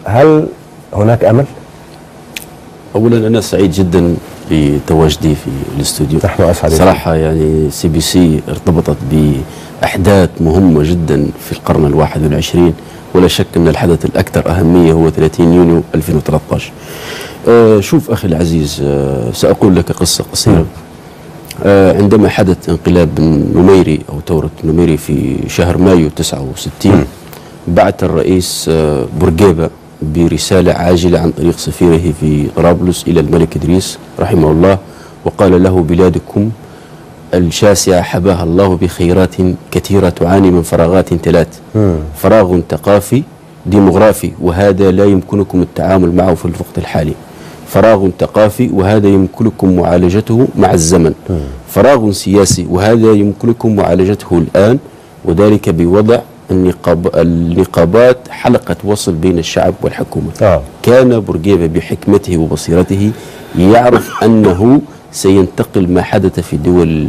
هل هناك أمل؟ أولا أنا سعيد جدا بتواجدي في الاستوديو. نحن أسعد. صراحة يعني CBC ارتبطت بأحداث مهمة جدا في القرن ال21، ولا شك أن الحدث الأكثر أهمية هو 30 يونيو 2013. شوف أخي العزيز، سأقول لك قصة قصيرة. عندما حدث انقلاب النميري أو ثورة النميري في شهر مايو 69، بعث الرئيس بورقيبة برسالة عاجلة عن طريق سفيره في طرابلس إلى الملك إدريس رحمه الله، وقال له: بلادكم الشاسعة حباها الله بخيرات كثيرة تعاني من فراغات ثلاث: فراغ ثقافي ديموغرافي، وهذا لا يمكنكم التعامل معه في الوقت الحالي. فراغ ثقافي، وهذا يمكنكم معالجته مع الزمن. فراغ سياسي، وهذا يمكنكم معالجته الآن، وذلك بوضع النقابات حلقة وصل بين الشعب والحكومة. كان بورقيبة بحكمته وبصيرته يعرف أنه سينتقل ما حدث في دول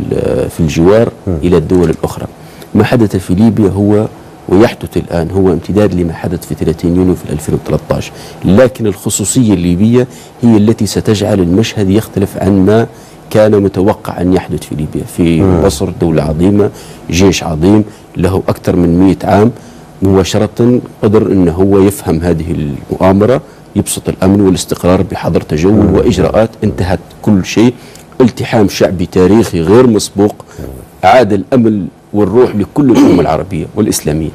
في الجوار إلى الدول الأخرى. ما حدث في ليبيا هو ويحدث الآن هو امتداد لما حدث في 30 يونيو في 2013، لكن الخصوصية الليبية هي التي ستجعل المشهد يختلف عن ما كان متوقع أن يحدث في ليبيا. في مصر دولة عظيمة، جيش عظيم له أكثر من 100 عام، مباشرة قدر أنه هو يفهم هذه المؤامرة، يبسط الأمن والاستقرار بحظر تجول وإجراءات. انتهت كل شيء، التحام شعبي تاريخي غير مسبوق، عاد الأمل والروح لكل الأمة العربية والإسلامية.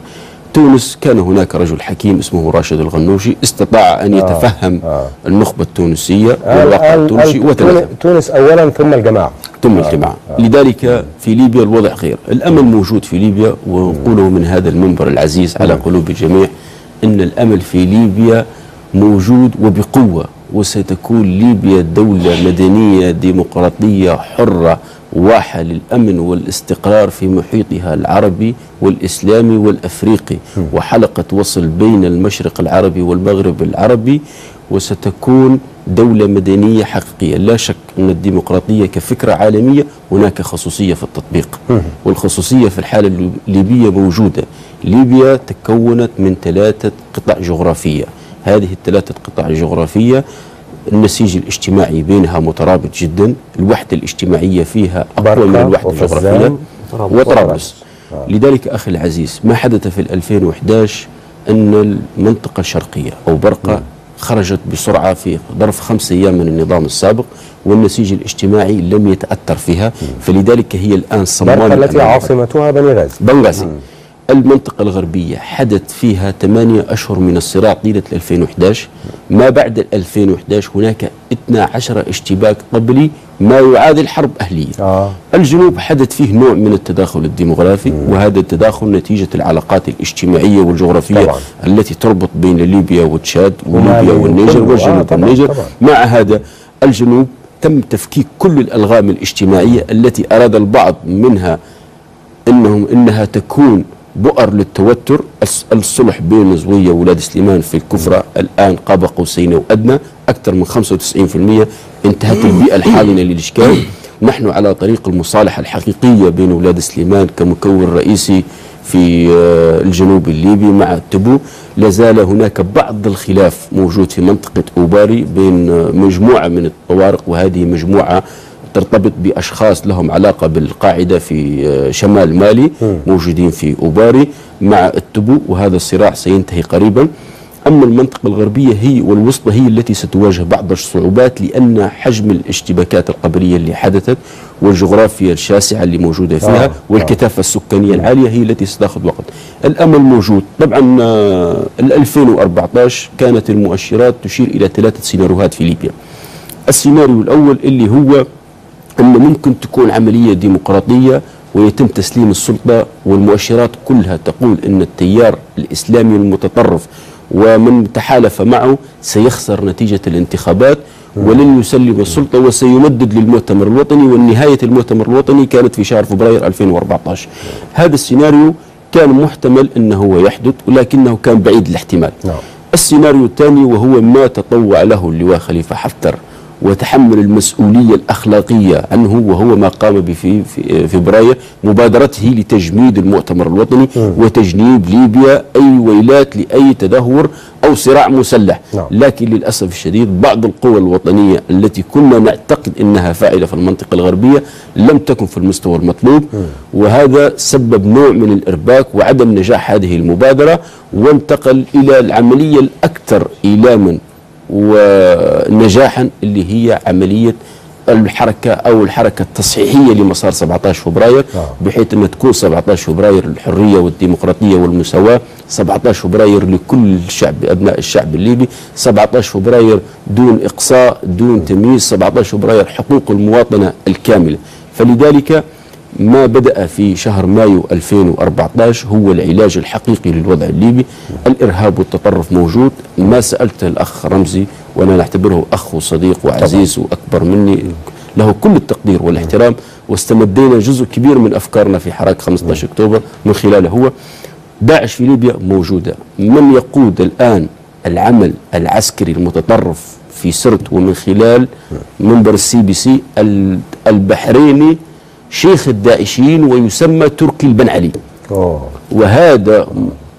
تونس كان هناك رجل حكيم اسمه راشد الغنوشي، استطاع أن يتفهم النخبة التونسية والواقع التونسي وتنفذ. تونس أولا ثم الجماعة. ثم الجماعة. لذلك في ليبيا الوضع غير، الأمل موجود في ليبيا، ونقوله من هذا المنبر العزيز على قلوب الجميع إن الأمل في ليبيا موجود وبقوة، وستكون ليبيا دولة مدنية ديمقراطية حرة واحة للأمن والاستقرار في محيطها العربي والإسلامي والأفريقي، وحلقة وصل بين المشرق العربي والمغرب العربي، وستكون دولة مدنية حقيقية. لا شك أن الديمقراطية كفكرة عالمية هناك خصوصية في التطبيق، والخصوصية في الحالة الليبية موجودة. ليبيا تكونت من 3 قطع جغرافية، هذه ال3 قطع الجغرافية النسيج الاجتماعي بينها مترابط جدا، الوحدة الاجتماعية فيها أقوى من الوحدة الجغرافية، وطرابلس. لذلك أخي العزيز، ما حدث في 2011 أن المنطقة الشرقية أو برقة خرجت بسرعة في ظرف 5 أيام من النظام السابق، والنسيج الاجتماعي لم يتأثر فيها، فلذلك هي الآن صمام برقة التي عاصمتها بنغازي. المنطقة الغربية حدث فيها 8 أشهر من الصراع طيلة 2011. ما بعد 2011 هناك 12 اشتباك قبلي ما يعادل حرب أهلية. الجنوب حدث فيه نوع من التداخل الديموغرافي، وهذا التداخل نتيجة العلاقات الاجتماعية والجغرافية التي تربط بين ليبيا وتشاد وليبيا والنيجر والجنوب والنيجر. مع هذا الجنوب تم تفكيك كل الألغام الاجتماعية التي أراد البعض منها إنها تكون بؤر للتوتر. الصلح بين زوية وولاد سليمان في الكفرة الآن قاب قوسين وأدنى، أكثر من 95% انتهت البيئة الحاضنة للإشكال. نحن على طريق المصالحة الحقيقية بين ولاد سليمان كمكون رئيسي في الجنوب الليبي مع التبو. لازال هناك بعض الخلاف موجود في منطقة أوباري بين مجموعة من الطوارق، وهذه مجموعة ترتبط بأشخاص لهم علاقة بالقاعدة في شمال مالي موجودين في أوباري مع التبو، وهذا الصراع سينتهي قريبا. أما المنطقة الغربية هي والوسطى هي التي ستواجه بعض الصعوبات، لأن حجم الاشتباكات القبلية اللي حدثت والجغرافيا الشاسعة اللي موجودة فيها والكثافة السكانية العالية هي التي ستأخذ وقت. الأمل موجود. طبعا 2014 كانت المؤشرات تشير إلى 3 سيناريوهات في ليبيا. السيناريو الأول اللي هو أن ممكن تكون عملية ديمقراطية ويتم تسليم السلطة، والمؤشرات كلها تقول أن التيار الإسلامي المتطرف ومن تحالف معه سيخسر نتيجة الانتخابات ولن يسلم السلطة وسيمدد للمؤتمر الوطني، والنهاية المؤتمر الوطني كانت في شهر فبراير 2014. هذا السيناريو كان محتمل أنه هو يحدث، ولكنه كان بعيد الاحتمال. السيناريو الثاني وهو ما تطوع له اللواء خليفة حفتر وتحمل المسؤولية الأخلاقية عنه، وهو ما قام به في فبراير، مبادرته لتجميد المؤتمر الوطني وتجنيب ليبيا أي ويلات لأي تدهور أو صراع مسلح. لكن للأسف الشديد بعض القوى الوطنية التي كنا نعتقد أنها فاعلة في المنطقة الغربية لم تكن في المستوى المطلوب، وهذا سبب نوع من الإرباك وعدم نجاح هذه المبادرة، وانتقل إلى العملية الأكثر إيلاما ونجاحا اللي هي عملية الحركة التصحيحية لمسار 17 فبراير، بحيث أن تكون 17 فبراير الحرية والديمقراطية والمساواة، 17 فبراير لكل الشعب، أبناء الشعب الليبي، 17 فبراير دون إقصاء دون تمييز، 17 فبراير حقوق المواطنة الكاملة. فلذلك ما بدأ في شهر مايو 2014 هو العلاج الحقيقي للوضع الليبي. الإرهاب والتطرف موجود، ما سألته الأخ رمزي وأنا نعتبره أخ وصديق وعزيز وأكبر مني، له كل التقدير والاحترام، واستمدينا جزء كبير من أفكارنا في حراك 15 أكتوبر من خلاله هو. داعش في ليبيا موجودة، من يقود الآن العمل العسكري المتطرف في سرت ومن خلال منبر CBC البحريني شيخ الداعشيين ويسمى تركي البنعلي، وهذا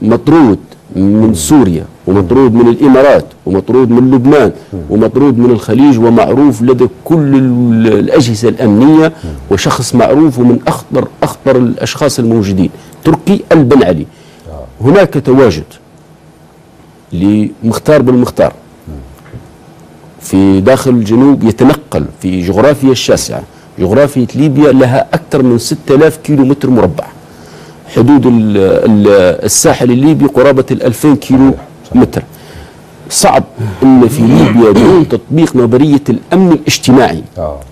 مطرود من سوريا ومطرود من الإمارات ومطرود من لبنان ومطرود من الخليج، ومعروف لدى كل الأجهزة الأمنية، وشخص معروف ومن أخطر الأشخاص الموجودين، تركي البنعلي. هناك تواجد لمختار بالمختار في داخل الجنوب، يتنقل في جغرافيا الشاسعة. جغرافيا ليبيا لها أكثر من 6000 كيلو متر مربع، حدود الساحل الليبي قرابة 2000 كيلو متر. صعب أن في ليبيا دون تطبيق نظرية الأمن الاجتماعي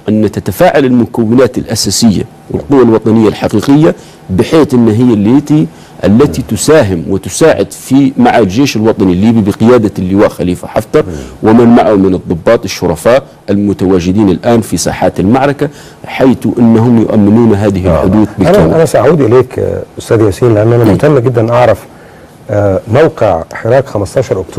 أن تتفاعل المكونات الأساسية والقوى الوطنية الحقيقية، بحيث أن هي التي تساهم وتساعد مع الجيش الوطني الليبي بقيادة اللواء خليفة حفتر ومن معه من الضباط الشرفاء المتواجدين الآن في ساحات المعركة، حيث أنهم يؤمنون هذه الحدود بالكامل. أنا سأعود إليك أستاذ ياسين، لأن أنا مهتم جدا أعرف موقع حراك 15 أكتوبر